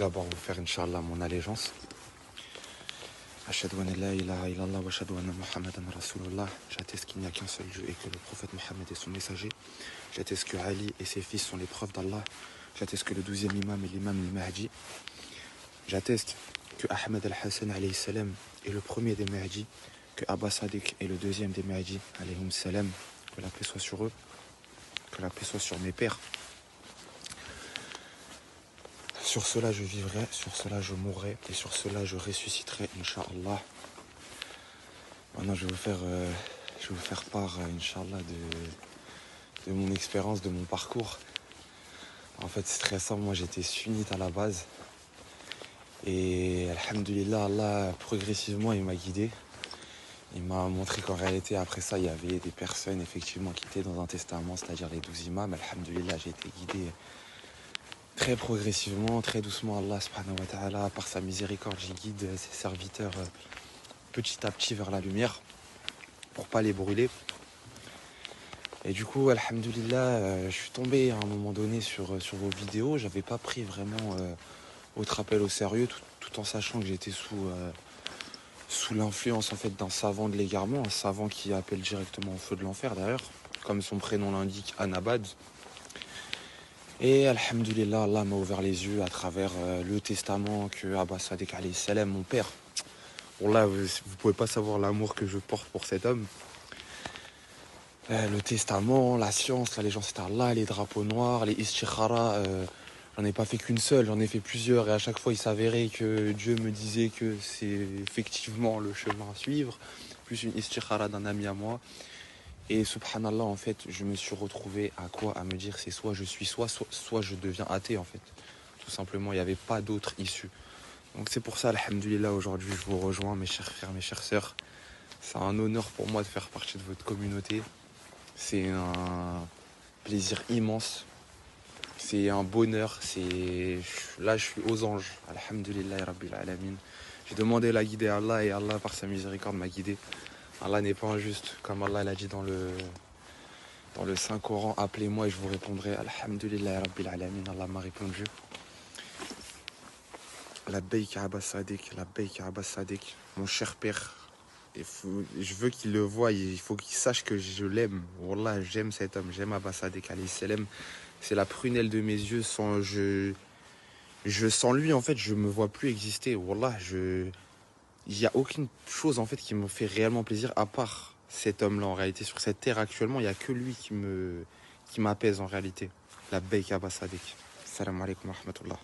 D'abord, vous faire, Inch'Allah, mon allégeance. Ashhadu an la ilaha illallah wa ashhadu anna Muhammadan Rasulullah. J'atteste qu'il n'y a qu'un seul Dieu et que le prophète Mohammed est son messager. J'atteste que Ali et ses fils sont les preuves d'Allah. J'atteste que le 12e imam est l'imam al-Mahdi. J'atteste que Ahmed al-Hassan alayhi salam est le premier des Mahdi. Que Abba Sadiq est le deuxième des Mahdi alayhim salam. Que la paix soit sur eux. Que la paix soit sur mes pères. Sur cela je vivrai, sur cela je mourrai et sur cela je ressusciterai, Inch'Allah. Maintenant je vais vous faire part, Inch'Allah, de mon expérience, de mon parcours. En fait c'est très simple, moi j'étais sunnite à la base. Et alhamdulillah, Allah progressivement il m'a guidé. Il m'a montré qu'en réalité après ça il y avait des personnes effectivement qui étaient dans un testament, c'est-à-dire les 12 imams. Alhamdulillah, j'ai été guidé très progressivement, très doucement. Allah subhanahu wa ta'ala, par sa miséricorde, il guide ses serviteurs petit à petit vers la lumière pour pas les brûler. Et du coup, alhamdulillah, je suis tombé à un moment donné sur vos vidéos. J'avais pas pris vraiment votre appel au sérieux, tout en sachant que j'étais sous l'influence en fait d'un savant de l'égarement, un savant qui appelle directement au feu de l'enfer d'ailleurs, comme son prénom l'indique, Anabad. Et alhamdulillah, Allah m'a ouvert les yeux à travers le testament que Abba Sadiq alayhi salam, mon père. Bon là, vous pouvez pas savoir l'amour que je porte pour cet homme. Le testament, la science, la légende c'est Allah, les drapeaux noirs, les istikhara, j'en ai pas fait qu'une seule, j'en ai fait plusieurs. Et à chaque fois, il s'avérait que Dieu me disait que c'est effectivement le chemin à suivre, plus une istikhara d'un ami à moi. Et subhanallah, en fait, je me suis retrouvé à me dire c'est soit je suis soit je deviens athée en fait. Tout simplement, il n'y avait pas d'autre issue. Donc c'est pour ça, alhamdulillah, aujourd'hui je vous rejoins, mes chers frères, mes chères sœurs. C'est un honneur pour moi de faire partie de votre communauté. C'est un plaisir immense. C'est un bonheur. Là, je suis aux anges. Alhamdulillah, Rabbil Alamin. J'ai demandé la guidée à Allah et Allah, par sa miséricorde, m'a guidé. Allah n'est pas injuste, comme Allah l'a dit dans le Saint-Coran, appelez-moi et je vous répondrai. Alhamdulillah Rabbil Alamin, Allah m'a répondu. Labbaik Abba Sadiq, Labbaik Abba Sadiq, mon cher père. Je veux qu'il le voie, il faut qu'il sache que je l'aime. Wallah, j'aime cet homme, j'aime Abba Sadiq alayhi salam. C'est la prunelle de mes yeux. Sans lui, en fait, je me vois plus exister. Wallah, il n'y a aucune chose en fait qui me fait réellement plaisir à part cet homme-là. En réalité, sur cette terre actuellement, il n'y a que lui qui m'apaise en réalité. La Labbaik Abba Sadiq. Salam alaikum wa rahmatullah.